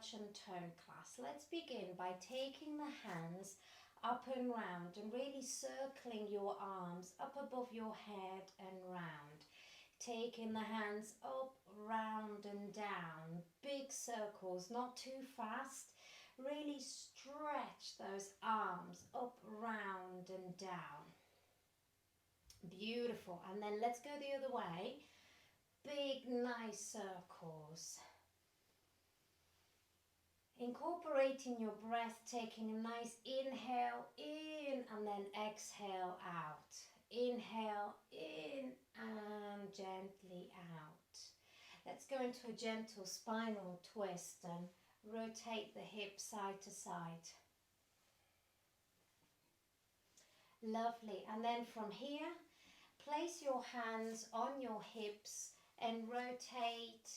stretch and tone class. Let's begin by taking the hands up and round and really circling your arms up above your head and round. Taking the hands up, round and down. Big circles, not too fast. Really stretch those arms up, round and down. Beautiful. And then let's go the other way. Big, nice circles. Incorporating your breath, taking a nice inhale in and then exhale out. Inhale in and gently out. Let's go into a gentle spinal twist and rotate the hips side to side. Lovely. And then from here, place your hands on your hips and rotate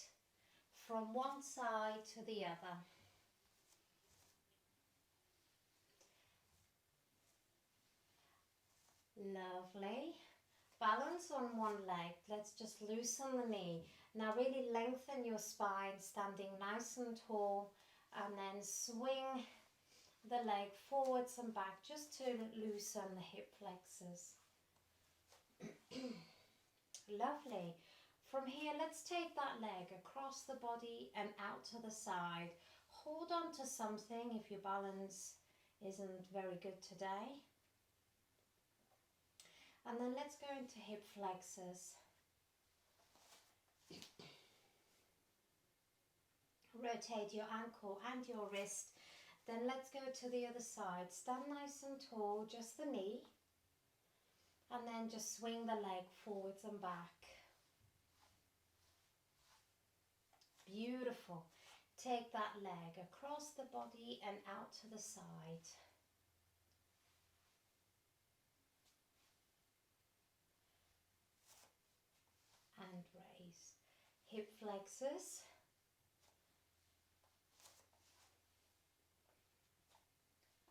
from one side to the other. Lovely. Balance on one leg. Let's just loosen the knee. Now really lengthen your spine, standing nice and tall, and then swing the leg forwards and back just to loosen the hip flexors. Lovely. From here, let's take that leg across the body and out to the side. Hold on to something if your balance isn't very good today. And then let's go into hip flexors. Rotate your ankle and your wrist. Then let's go to the other side. Stand nice and tall, just the knee. And then just swing the leg forwards and back. Beautiful. Take that leg across the body and out to the side. And raise. Hip flexors.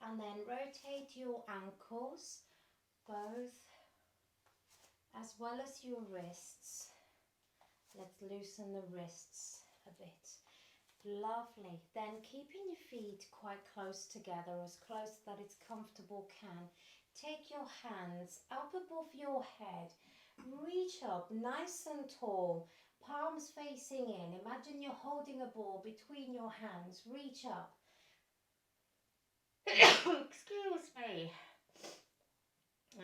And then rotate your ankles, both, as well as your wrists. Let's loosen the wrists a bit. Lovely. Then keeping your feet quite close together, as close that it's comfortable can. Take your hands up above your head. Reach up nice and tall, palms facing in. Imagine you're holding a ball between your hands. Reach up. Excuse me.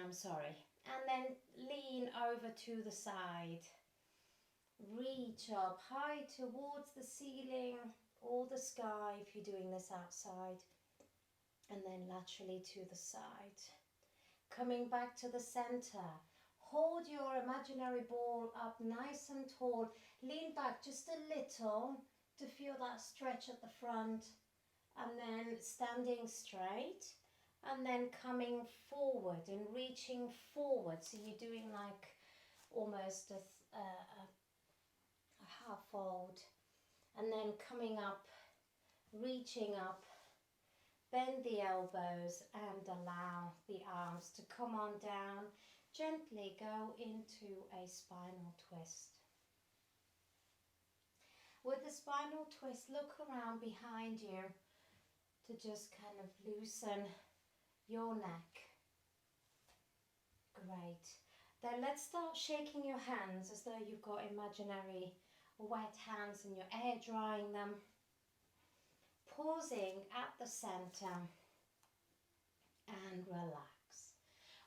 I'm sorry. And then lean over to the side. Reach up high towards the ceiling or the sky if you're doing this outside. And then laterally to the side. Coming back to the center. Hold your imaginary ball up nice and tall. Lean back just a little to feel that stretch at the front. And then standing straight. And then coming forward and reaching forward. So you're doing like almost a half fold. And then coming up, reaching up. Bend the elbows and allow the arms to come on down. Gently go into a spinal twist. With the spinal twist, look around behind you to just kind of loosen your neck. Great. Then let's start shaking your hands as though you've got imaginary wet hands and you're air drying them. Pausing at the center and relax.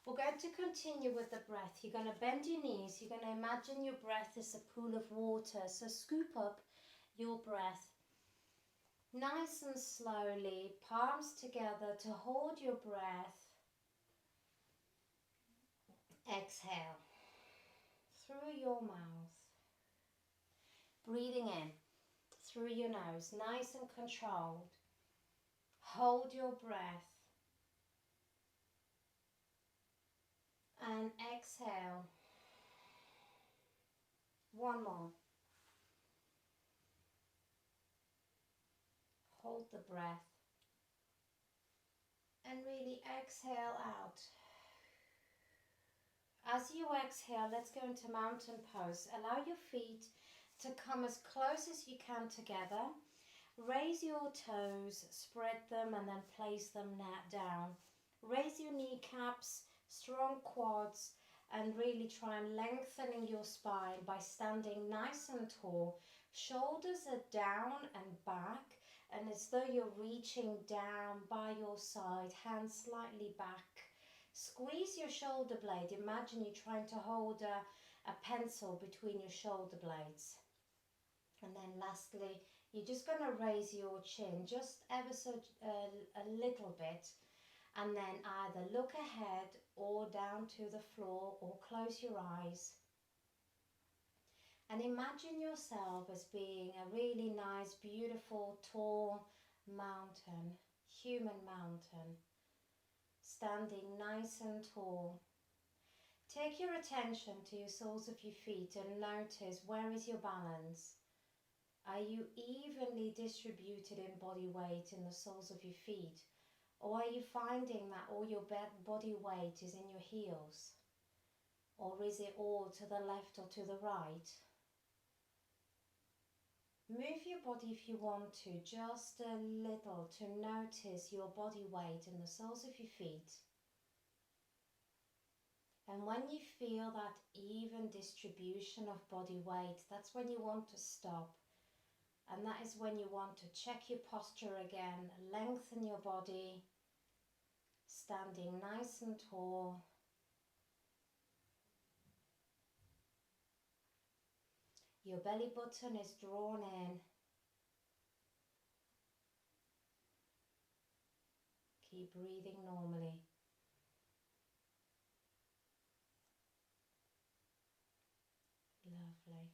We're going to continue with the breath. You're going to bend your knees. You're going to imagine your breath is a pool of water. So scoop up your breath nice and slowly, palms together to hold your breath. Exhale through your mouth. Breathing in through your nose, nice and controlled. Hold your breath. And exhale. One more. Hold the breath. And really exhale out. As you exhale, let's go into mountain pose. Allow your feet to come as close as you can together. Raise your toes, spread them and then place them down. Raise your kneecaps, strong quads, and really try and lengthening your spine by standing nice and tall. Shoulders are down and back, and as though you're reaching down by your side, hands slightly back. Squeeze your shoulder blade. Imagine you're trying to hold a pencil between your shoulder blades. And then lastly, you're just going to raise your chin just ever so a little bit, and then either look ahead or down to the floor or close your eyes. And imagine yourself as being a really nice, beautiful, tall mountain, human mountain, standing nice and tall. Take your attention to your soles of your feet and notice, where is your balance? Are you evenly distributed in body weight in the soles of your feet? Or are you finding that all your body weight is in your heels? Or is it all to the left or to the right? Move your body if you want to, just a little, to notice your body weight in the soles of your feet. And when you feel that even distribution of body weight, that's when you want to stop. And that is when you want to check your posture again, lengthen your body, standing nice and tall. Your belly button is drawn in. Keep breathing normally. Lovely.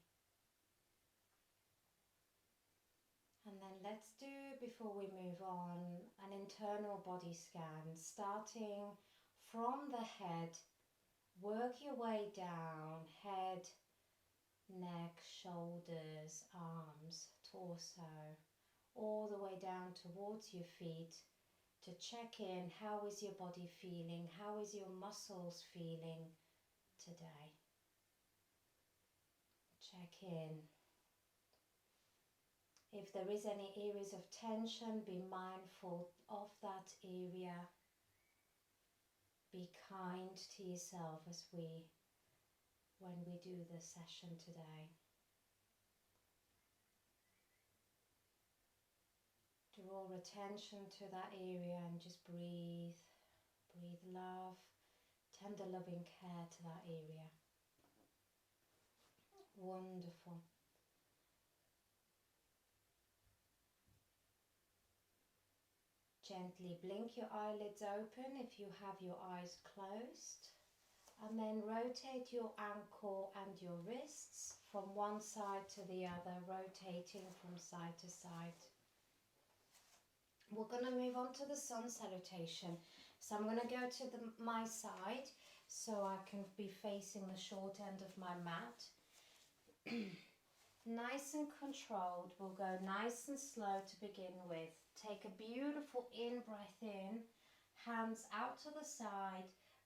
And then let's do, before we move on, an internal body scan, starting from the head. Work your way down, head, neck, shoulders, arms, torso, all the way down towards your feet, to check in, how is your body feeling, how is your muscles feeling today. Check in. If there is any areas of tension, be mindful of that area. Be kind to yourself when we do the session today. Draw attention to that area and just breathe. Breathe love, tender loving care to that area. Wonderful. Gently blink your eyelids open if you have your eyes closed, and then rotate your ankle and your wrists from one side to the other, rotating from side to side. We're going to move on to the sun salutation. So I'm going to go to my side so I can be facing the short end of my mat. Nice and controlled. We'll go nice and slow to begin with. Take a beautiful in-breath in, hands out to the side,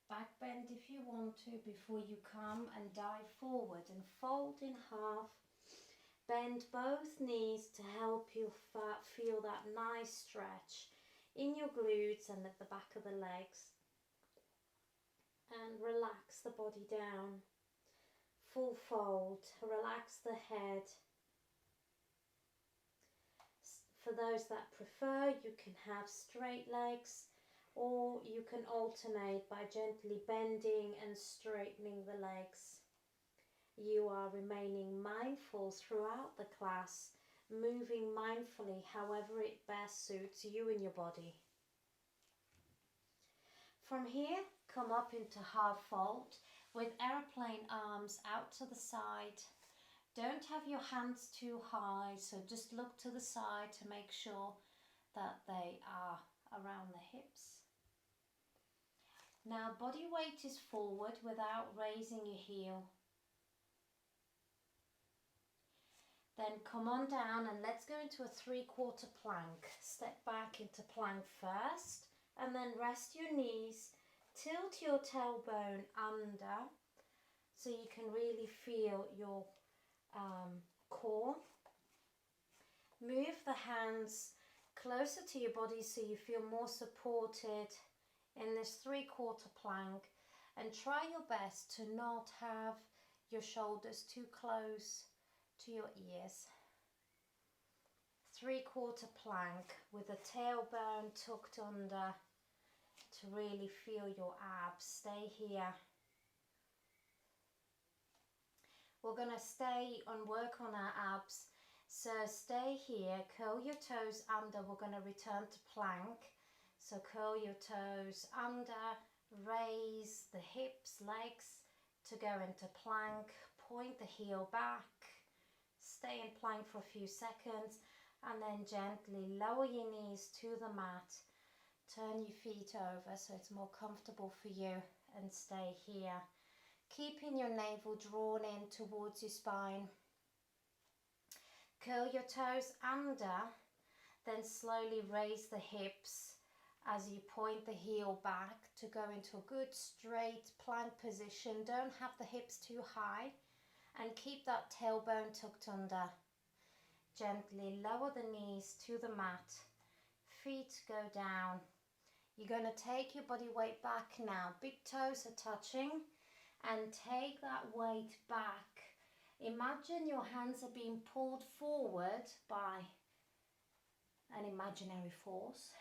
back bend if you want to before you come and dive forward and fold in half. Bend both knees to help you feel that nice stretch in your glutes and at the back of the legs. And relax the body down. Full fold, relax the head. For those that prefer, you can have straight legs, or you can alternate by gently bending and straightening the legs. You are remaining mindful throughout the class, moving mindfully however it best suits you and your body. From here, come up into half fold with airplane arms out to the side. Don't have your hands too high, so just look to the side to make sure that they are around the hips. Now body weight is forward without raising your heel. Then come on down and let's go into a 3/4 plank. Step back into plank first and then rest your knees, tilt your tailbone under so you can really feel your core. Move the hands closer to your body so you feel more supported in this 3/4 plank, and try your best to not have your shoulders too close to your ears. 3/4 plank with the tailbone tucked under to really feel your abs. Stay here. We're going to stay and work on our abs. So stay here, curl your toes under. We're going to return to plank. So curl your toes under, raise the hips, legs to go into plank. Point the heel back. Stay in plank for a few seconds and then gently lower your knees to the mat. Turn your feet over so it's more comfortable for you and stay here. Keeping your navel drawn in towards your spine. Curl your toes under, then slowly raise the hips as you point the heel back to go into a good straight plank position. Don't have the hips too high and keep that tailbone tucked under. Gently lower the knees to the mat. Feet go down. You're going to take your body weight back now. Big toes are touching. And take that weight back. Imagine your hands are being pulled forward by an imaginary force.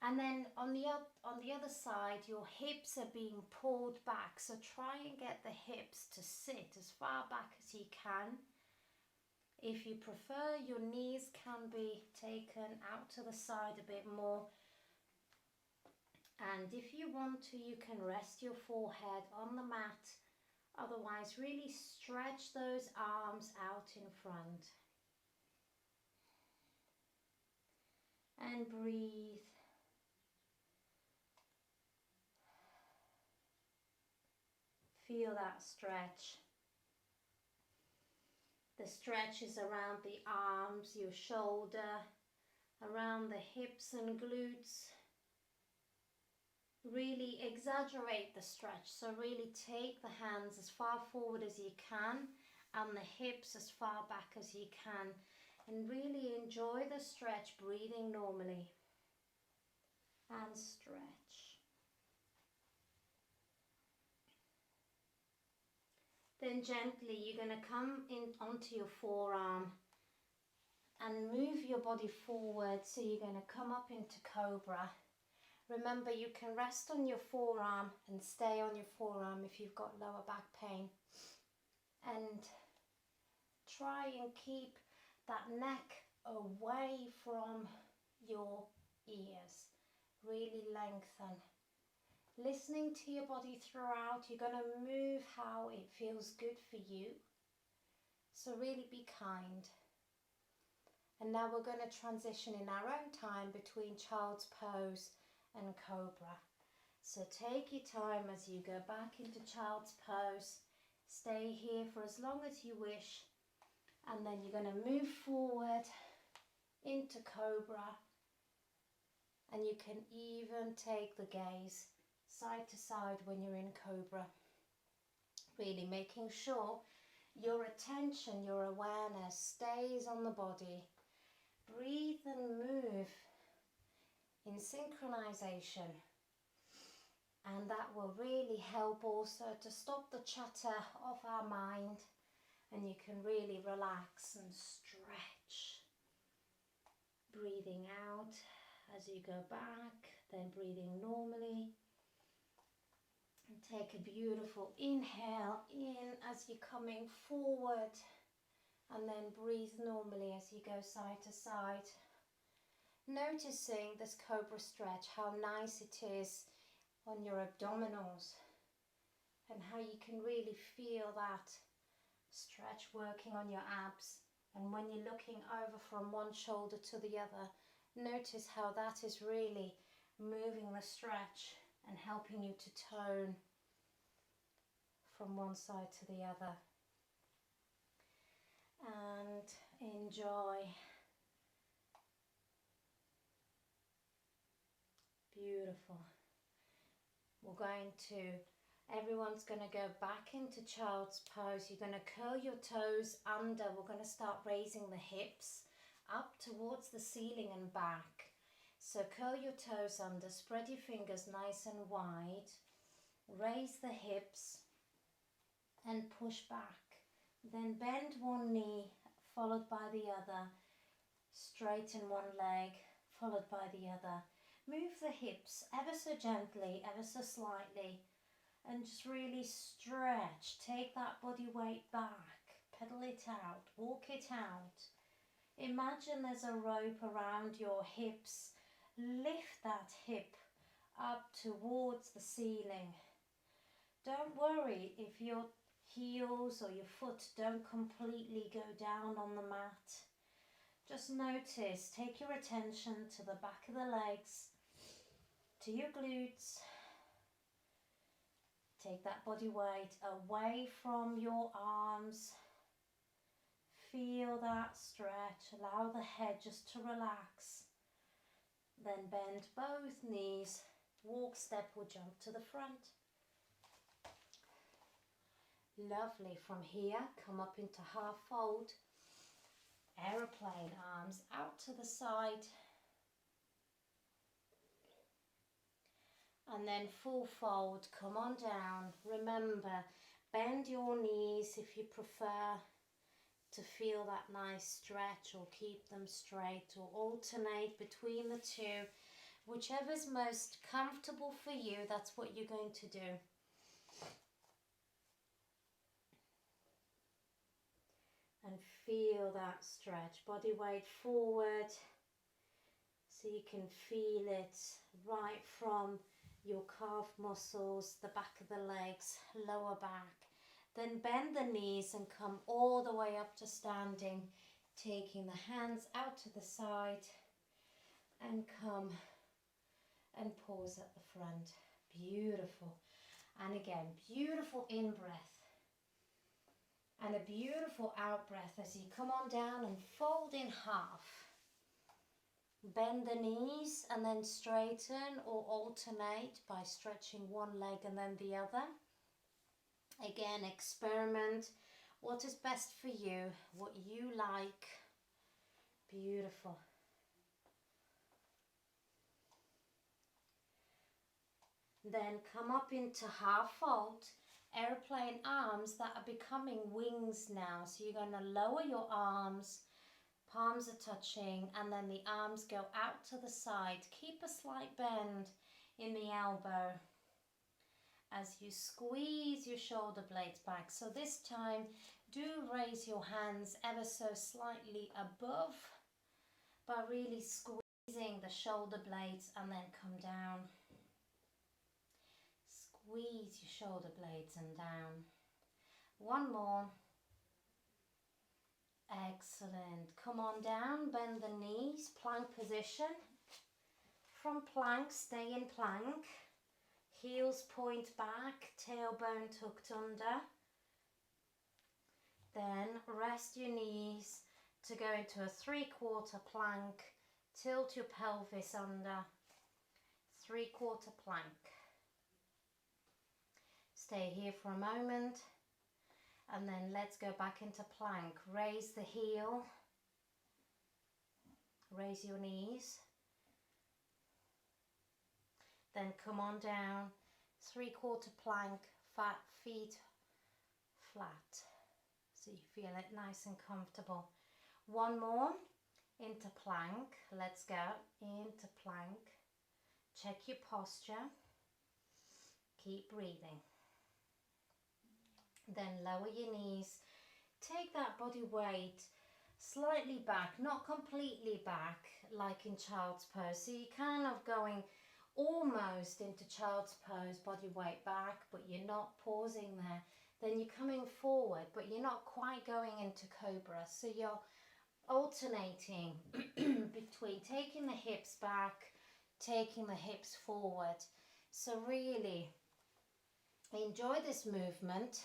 And then on the other side, your hips are being pulled back. So try and get the hips to sit as far back as you can. If you prefer, your knees can be taken out to the side a bit more. And if you want to, you can rest your forehead on the mat. Otherwise, really stretch those arms out in front. And breathe. Feel that stretch. The stretch is around the arms, your shoulder, around the hips and glutes. Really exaggerate the stretch, so really take the hands as far forward as you can and the hips as far back as you can, and really enjoy the stretch, breathing normally. And stretch. Then gently you're going to come in onto your forearm and move your body forward, so you're going to come up into Cobra. Remember, you can rest on your forearm and stay on your forearm if you've got lower back pain. And try and keep that neck away from your ears. Really lengthen. Listening to your body throughout, you're going to move how it feels good for you. So really be kind. And now we're going to transition in our own time between child's pose and Cobra. So take your time as you go back into child's pose. Stay here for as long as you wish, and then you're going to move forward into Cobra, and you can even take the gaze side to side when you're in Cobra, really making sure your attention, your awareness stays on the body. Breathe and move in synchronization, and that will really help also to stop the chatter of our mind, and you can really relax and stretch. Breathing out as you go back, then breathing normally, and take a beautiful inhale in as you're coming forward, and then breathe normally as you go side to side. Noticing this Cobra stretch, how nice it is on your abdominals, and how you can really feel that stretch working on your abs. And when you're looking over from one shoulder to the other, notice how that is really moving the stretch and helping you to tone from one side to the other. And enjoy. Beautiful. Everyone's going to go back into child's pose. You're going to curl your toes under. We're going to start raising the hips. up towards the ceiling and back. So curl your toes under, spread your fingers nice and wide, raise the hips and push back. Then bend one knee followed by the other, straighten one leg followed by the other. Move the hips ever so gently, ever so slightly, and just really stretch. Take that body weight back, pedal it out, walk it out. Imagine there's a rope around your hips. Lift that hip up towards the ceiling. Don't worry if your heels or your foot don't completely go down on the mat. Just notice, take your attention to the back of the legs, to your glutes. Take that body weight away from your arms. Feel that stretch. Allow the head just to relax. Then bend both knees. Walk, step or jump to the front. Lovely. From here, come up into half fold. Aeroplane, arms out to the side. And then full fold, come on down. Remember, bend your knees if you prefer to feel that nice stretch, or keep them straight, or alternate between the two. Whichever's most comfortable for you, that's what you're going to do. And feel that stretch, body weight forward, so you can feel it right from your calf muscles, the back of the legs, lower back. Then bend the knees and come all the way up to standing, taking the hands out to the side and come and pause at the front. Beautiful. And again, beautiful in-breath and a beautiful out-breath as you come on down and fold in half. Bend the knees and then straighten or alternate by stretching one leg and then the other. Again, experiment what is best for you, what you like. Beautiful. Then come up into half fold, airplane arms that are becoming wings now. So you're going to lower your arms, palms are touching, and then the arms go out to the side. Keep a slight bend in the elbow as you squeeze your shoulder blades back. So this time, do raise your hands ever so slightly above by really squeezing the shoulder blades, and then come down. Squeeze your shoulder blades and down. One more. Excellent. Come on down, bend the knees, plank position. From plank, stay in plank. Heels point back, tailbone tucked under. Then rest your knees to go into a 3/4 plank. Tilt your pelvis under. 3/4 plank. Stay here for a moment. And then let's go back into plank. Raise the heel. Raise your knees. Then come on down, 3/4 plank, fat feet flat. So you feel it nice and comfortable. One more, into plank. Let's go, into plank. Check your posture. Keep breathing. Then lower your knees. Take that body weight slightly back, not completely back like in child's pose. So you're kind of going almost into child's pose, body weight back, but you're not pausing there. Then you're coming forward, but you're not quite going into cobra. So you're alternating between taking the hips back, taking the hips forward. So really enjoy this movement.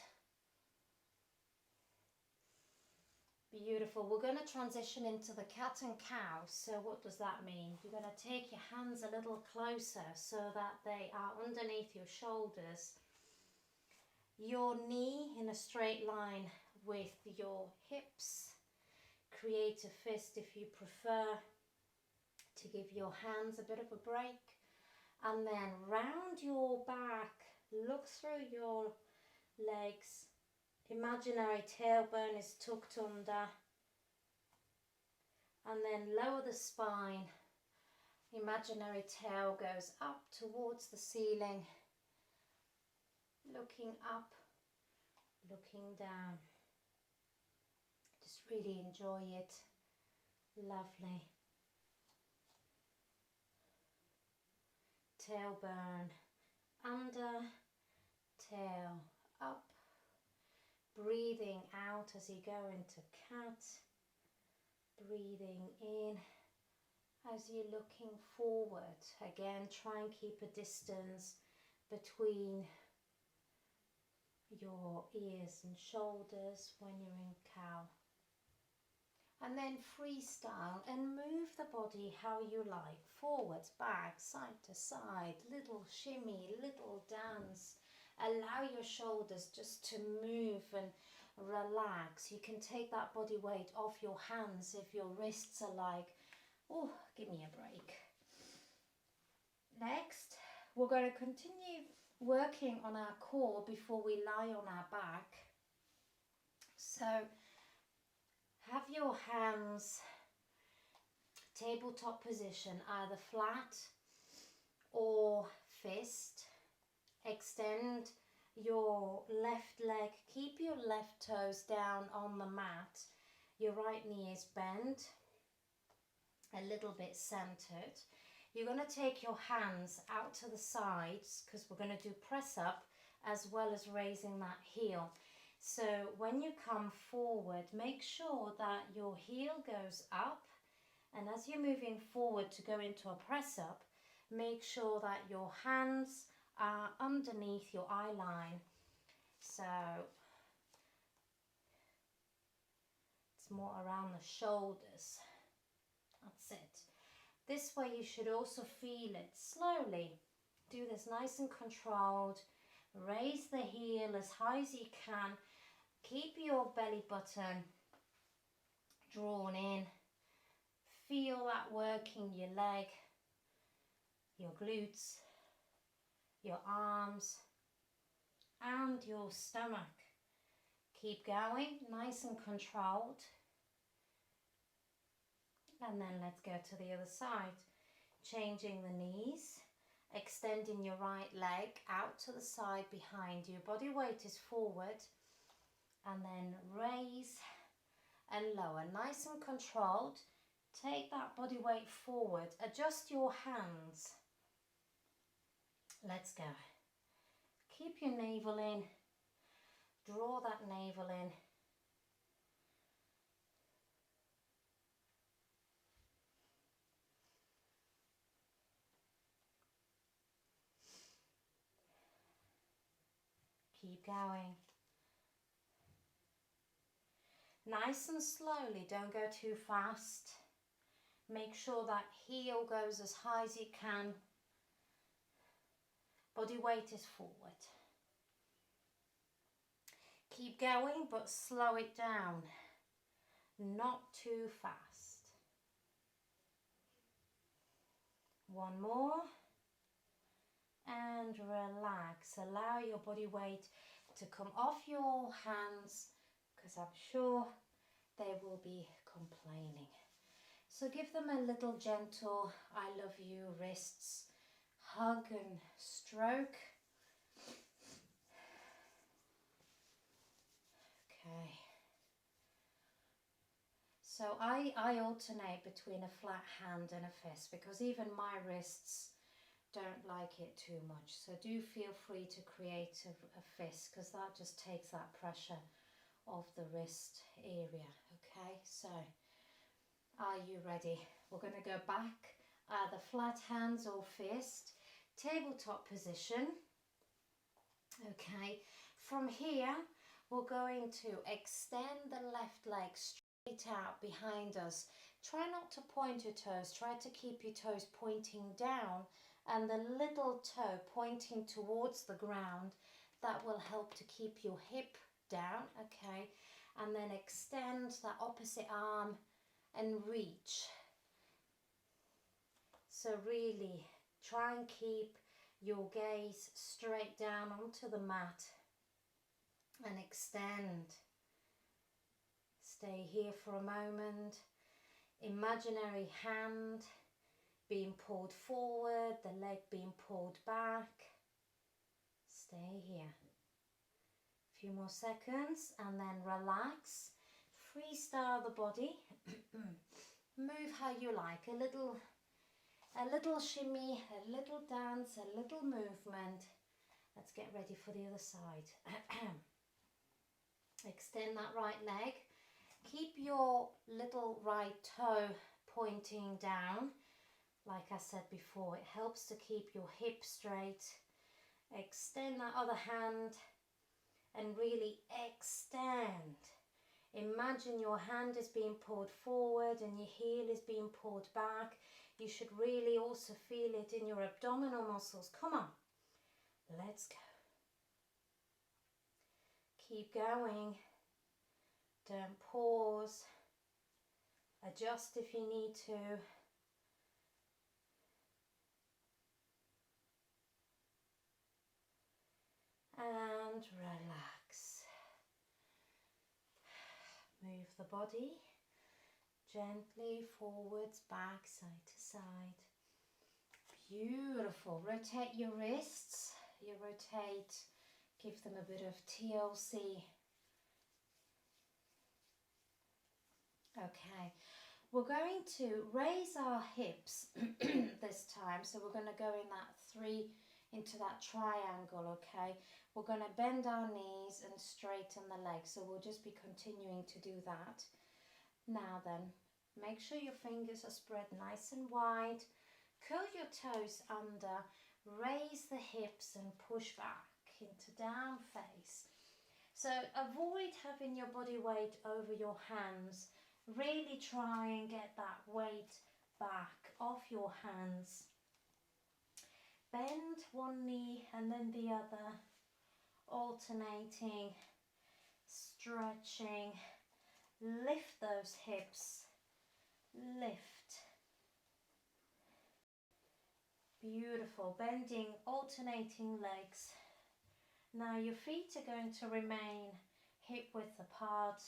Beautiful. We're going to transition into the cat and cow. So what does that mean? You're going to take your hands a little closer so that they are underneath your shoulders. Your knee in a straight line with your hips. create a fist if you prefer to give your hands a bit of a break. And then round your back, look through your legs. Imaginary tailbone is tucked under. And then lower the spine. Imaginary tail goes up towards the ceiling. Looking up, looking down. Just really enjoy it. Lovely. Tailbone, under, tail, up. Breathing out as you go into cat. Breathing in as you're looking forward. Again, try and keep a distance between your ears and shoulders when you're in cow. And then freestyle and move the body how you like. Forwards, back, side to side, little shimmy, little dance. Allow your shoulders just to move and relax. You can take that body weight off your hands if your wrists are like, oh, give me a break. Next, we're going to continue working on our core before we lie on our back. So have your hands tabletop position, either flat or fist. Extend your left leg, keep your left toes down on the mat. Your right knee is bent, a little bit centered. You're going to take your hands out to the sides because we're going to do press up as well as raising that heel. So when you come forward, make sure that your heel goes up, and as you're moving forward to go into a press up, make sure that your hands are underneath your eye line. So it's more around the shoulders. That's it. This way you should also feel it slowly. Do this nice and controlled. Raise the heel as high as you can. Keep your belly button drawn in. Feel that working your leg, your glutes, your arms and your stomach. Keep going, nice and controlled. And then let's go to the other side. Changing the knees, extending your right leg out to the side behind you. Body weight is forward. And then raise and lower, nice and controlled. Take that body weight forward. Adjust your hands. Let's go. Keep your navel in. Draw that navel in. Keep going. Nice and slowly, don't go too fast. Make sure that heel goes as high as you can. Body weight is forward. Keep going, but slow it down. Not too fast. One more. And relax. Allow your body weight to come off your hands, because I'm sure they will be complaining. So give them a little gentle I love you wrists, hug and stroke. Okay. So I alternate between a flat hand and a fist, because even my wrists don't like it too much. So do feel free to create a fist, because that just takes that pressure of the wrist area. Okay, so are you ready? We're going to go back, either flat hands or fist, tabletop position. Okay, from here we're going to extend the left leg straight out behind us. Try not to point your toes, try to keep your toes pointing down and the little toe pointing towards the ground. That will help to keep your hip down. Okay, and then extend that opposite arm and reach. So really try and keep your gaze straight down onto the mat and extend. Stay here for a moment. Imaginary hand being pulled forward, the leg being pulled back. Stay here. A few more seconds and then relax. Freestyle the body. Move how you like. A little shimmy, a little dance, a little movement. Let's get ready for the other side. Extend that right leg. Keep your little right toe pointing down. Like I said before, it helps to keep your hip straight. Extend that other hand and really extend. Imagine your hand is being pulled forward and your heel is being pulled back. You should really also feel it in your abdominal muscles. Come on, let's go. Keep going. Don't pause. Adjust if you need to. And relax. Move the body gently forwards, back, side to side. Beautiful. Rotate your wrists. You rotate, give them a bit of TLC. Okay, we're going to raise our hips this time. So we're going to go into that triangle, okay? We're going to bend our knees and straighten the legs. So we'll just be continuing to do that. Now then, make sure your fingers are spread nice and wide. Curl your toes under, raise the hips and push back into down face. So avoid having your body weight over your hands. Really try and get that weight back off your hands. Bend one knee and then the other, alternating, stretching. Lift those hips, lift. Beautiful, bending, alternating legs. Now your feet are going to remain hip width apart.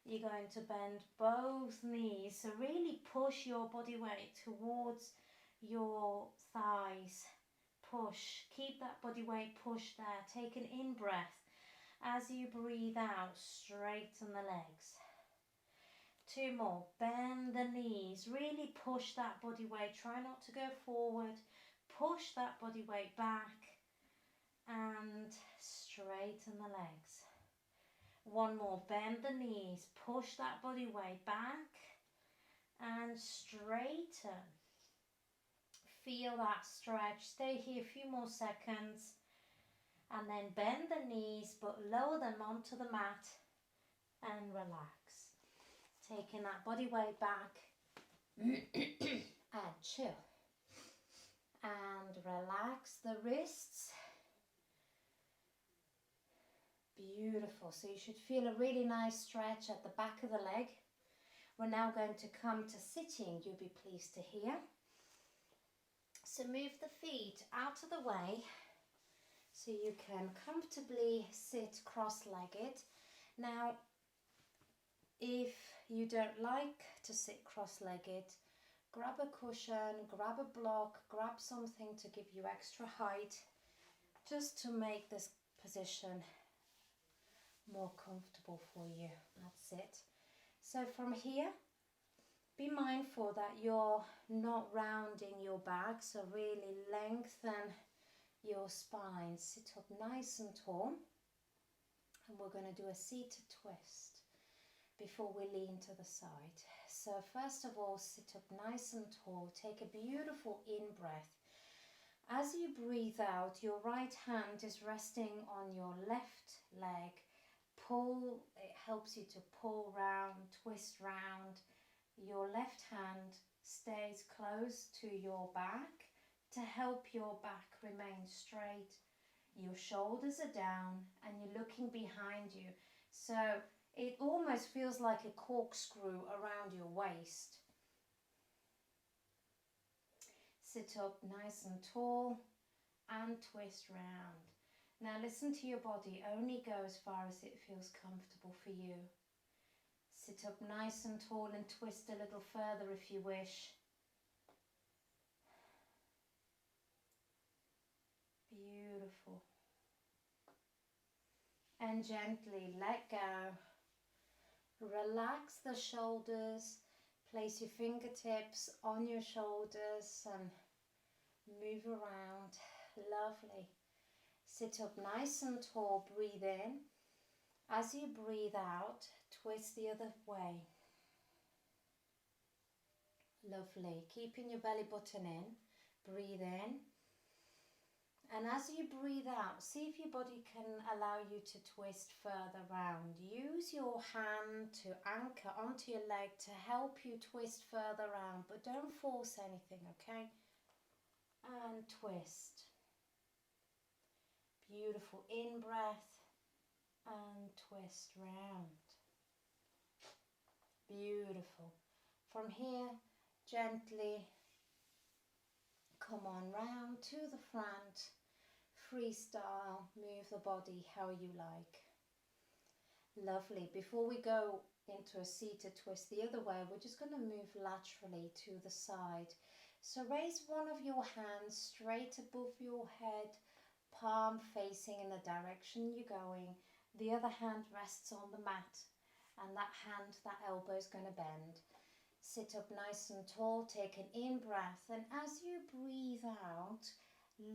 You're going to bend both knees, so really push your body weight towards your thighs. Push, keep that body weight pushed there. Take an in breath. As you breathe out, straighten the legs. Two more, bend the knees, really push that body weight. Try not to go forward, push that body weight back and straighten the legs. One more, bend the knees, push that body weight back and straighten. Feel that stretch. Stay here a few more seconds and then bend the knees but lower them onto the mat and relax. Taking that body weight back and chill. And relax the wrists. Beautiful. So you should feel a really nice stretch at the back of the leg. We're now going to come to sitting, you'll be pleased to hear. So move the feet out of the way so you can comfortably sit cross-legged. Now, if you don't like to sit cross-legged, grab a cushion, grab a block, grab something to give you extra height, just to make this position more comfortable for you. That's it. So from here, be mindful that you're not rounding your back, so really lengthen your spine. Sit up nice and tall. And we're going to do a seated twist before we lean to the side. So first of all, sit up nice and tall. Take a beautiful in-breath. As you breathe out, your right hand is resting on your left leg. Pull, it helps you to pull round, twist round. Your left hand stays close to your back to help your back remain straight. Your shoulders are down and you're looking behind you. So It almost feels like a corkscrew around your waist. Sit up nice and tall and twist round. Now listen to your body, only go as far as it feels comfortable for you. Sit up nice and tall and twist a little further if you wish. Beautiful. And gently let go. Relax the shoulders. Place your fingertips on your shoulders and move around. Lovely. Sit up nice and tall. Breathe in. As you breathe out, twist the other way. Lovely. Keeping your belly button in. Breathe in. And as you breathe out, see if your body can allow you to twist further round. Use your hand to anchor onto your leg to help you twist further round, but don't force anything, okay? And twist. Beautiful. In breath and twist round. Beautiful. From here, gently come on round to the front. Freestyle, move the body how you like. Lovely. Before we go into a seated twist the other way, we're just going to move laterally to the side. So raise one of your hands straight above your head, palm facing in the direction you're going. The other hand rests on the mat, and that elbow is going to bend. Sit up nice and tall, take an in breath, and as you breathe out,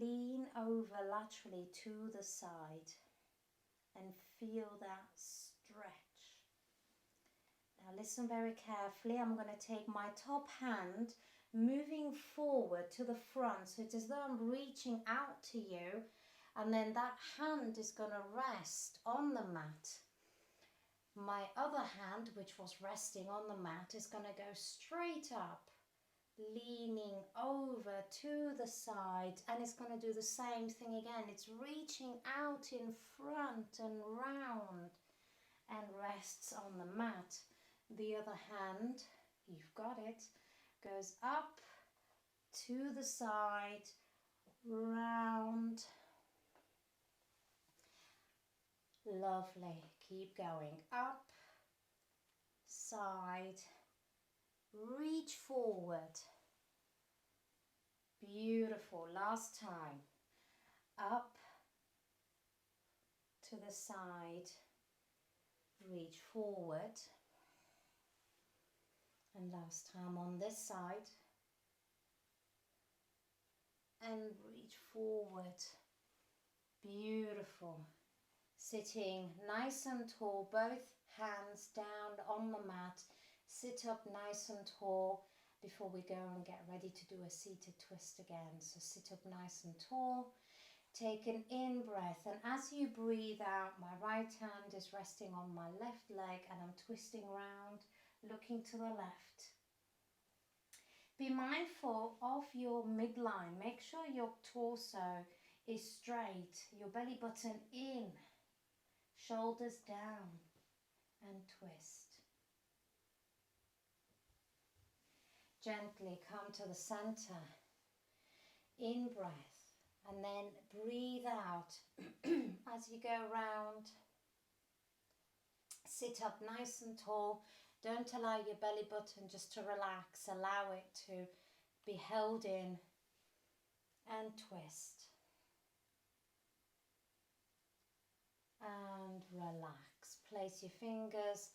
lean over laterally to the side and feel that stretch. Now listen very carefully. I'm going to take my top hand, moving forward to the front, so it's as though I'm reaching out to you, and then that hand is going to rest on the mat. My other hand, which was resting on the mat, is going to go straight up, leaning over to the side, and it's going to do the same thing again. It's reaching out in front and round and rests on the mat. The other hand, you've got it, goes up to the side, round. Lovely. Keep going. Up, side, reach forward. Beautiful. Last time. Up to the side, reach forward. And last time on this side. And reach forward. Beautiful. Sitting nice and tall, both hands down on the mat. Sit up nice and tall before we go and get ready to do a seated twist again. So sit up nice and tall. Take an in breath, and as you breathe out, my right hand is resting on my left leg and I'm twisting round, looking to the left. Be mindful of your midline. Make sure your torso is straight, your belly button in. Shoulders down and twist. Gently come to the center. In breath and then breathe out as you go round. Sit up nice and tall. Don't allow your belly button just to relax. Allow it to be held in and twist. And relax. Place your fingers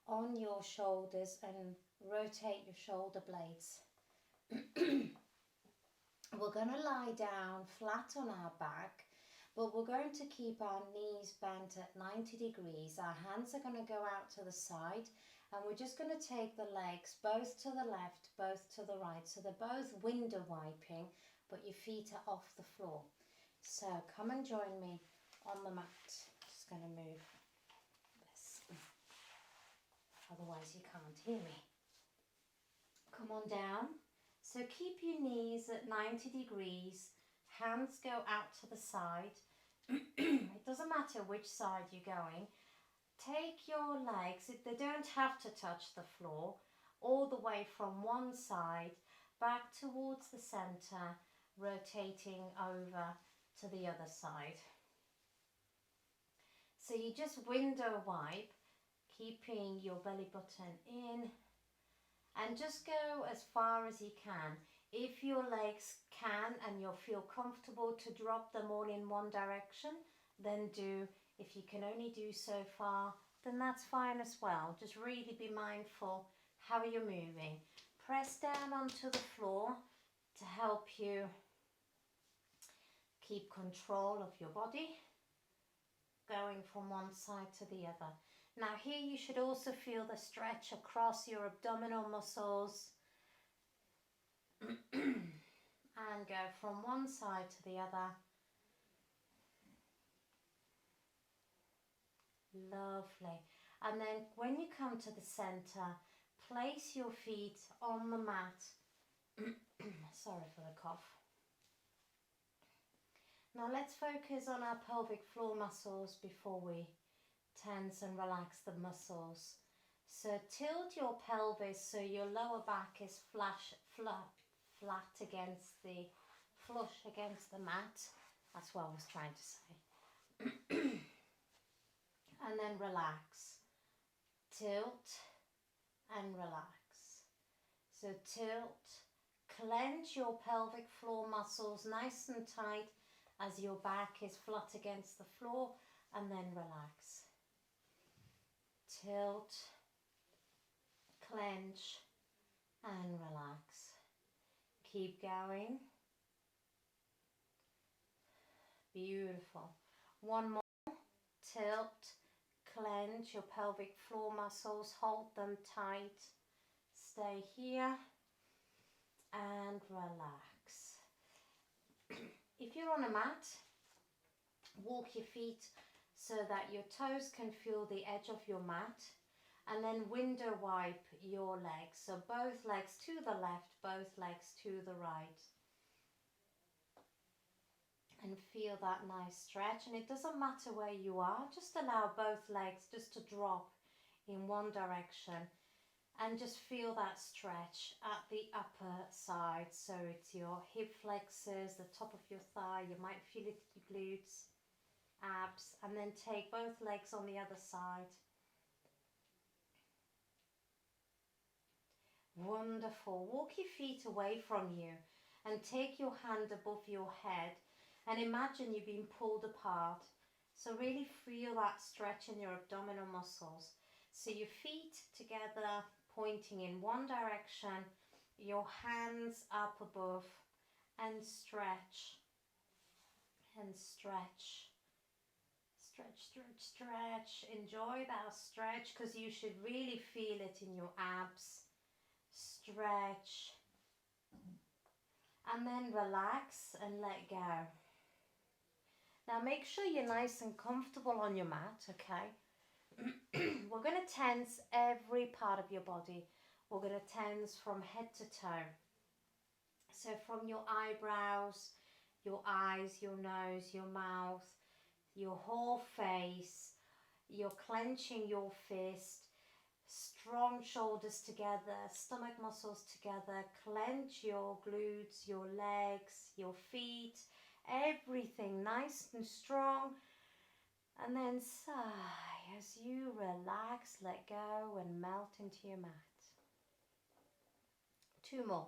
on your shoulders and rotate your shoulder blades. We're going to lie down flat on our back, but we're going to keep our knees bent at 90 degrees. Our hands are going to go out to the side, and we're just going to take the legs both to the left, both to the right. So they're both window wiping, but your feet are off the floor. So come and join me on the mat. Just going to move this, otherwise you can't hear me. Come on down. So keep your knees at 90 degrees, hands go out to the side. It doesn't matter which side you're going. take your legs, they don't have to touch the floor, all the way from one side back towards the center, rotating over to the other side. So you just window wipe, keeping your belly button in, and just go as far as you can. If your legs can and you'll feel comfortable to drop them all in one direction, then do. If you can only do so far, then that's fine as well. Just really be mindful how you're moving. Press down onto the floor to help you keep control of your body, going from one side to the other. Now here you should also feel the stretch across your abdominal muscles and go from one side to the other. Lovely. And then when you come to the center, place your feet on the mat. Sorry for the cough. Now let's focus on our pelvic floor muscles before we tense and relax the muscles. So tilt your pelvis so your lower back is flat against the, flush against the mat. That's what I was trying to say. And then relax. Tilt and relax. So tilt, clench your pelvic floor muscles nice and tight as your back is flat against the floor, and then relax. Tilt, clench and relax. Keep going. Beautiful. One more. Tilt, clench your pelvic floor muscles, hold them tight. Stay here and relax. If you're on a mat, walk your feet so that your toes can feel the edge of your mat, and then window wipe your legs. So both legs to the left, both legs to the right. And feel that nice stretch. And it doesn't matter where you are, just allow both legs just to drop in one direction. And just feel that stretch at the upper side. So it's your hip flexors, the top of your thigh. You might feel it in your glutes, abs. And then take both legs on the other side. Wonderful. Walk your feet away from you and take your hand above your head and imagine you're being pulled apart. So really feel that stretch in your abdominal muscles. So your feet together, pointing in one direction, your hands up above, and stretch and stretch. Stretch, stretch, stretch. Enjoy that stretch because you should really feel it in your abs. Stretch. And then relax and let go. Now make sure you're nice and comfortable on your mat, okay? We're going to tense every part of your body. We're going to tense from head to toe. So from your eyebrows, your eyes, your nose, your mouth, your whole face, you're clenching your fist, strong shoulders together, stomach muscles together, clench your glutes, your legs, your feet, everything nice and strong. And then sigh as you relax, let go and melt into your mat. Two more.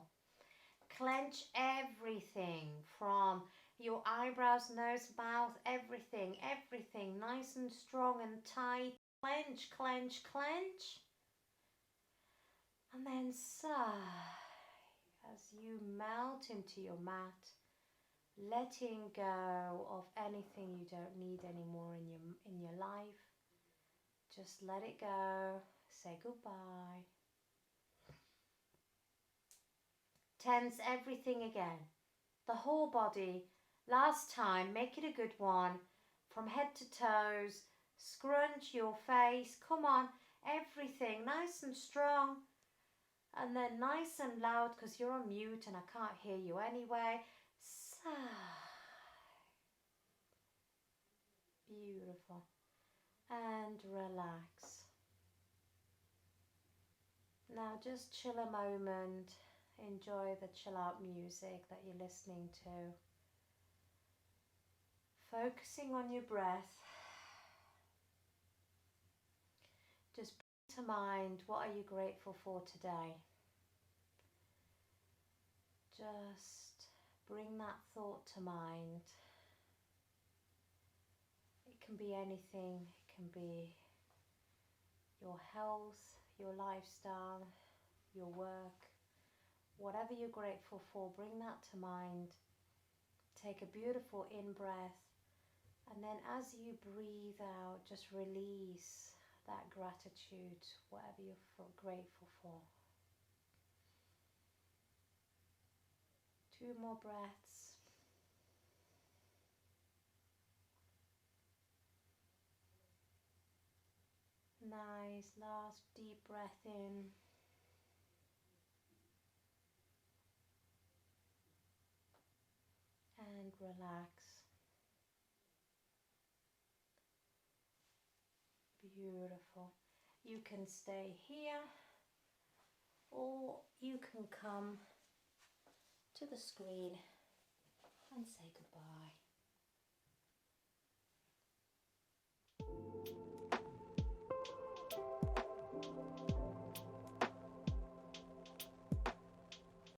Clench everything from your eyebrows, nose, mouth, everything, everything nice and strong and tight. Clench, clench, clench. And then sigh as you melt into your mat, letting go of anything you don't need anymore in your life. Just let it go. Say goodbye. Tense everything again. The whole body. Last time, make it a good one. From head to toes. Scrunch your face. Come on. Everything nice and strong. And then nice and loud because you're on mute and I can't hear you anyway. Sigh. Beautiful. and relax. Now just chill a moment, enjoy the chill out music that you're listening to. Focusing on your breath. Just bring to mind, what are you grateful for today? Just bring that thought to mind. It can be anything. It can be your health, your lifestyle, your work. Whatever you're grateful for, bring that to mind. Take a beautiful in-breath, and then as you breathe out, just release that gratitude, whatever you're grateful for. 2 more breaths. Nice, last deep breath in. And relax. Beautiful. You can stay here, or you can come to the screen and say goodbye.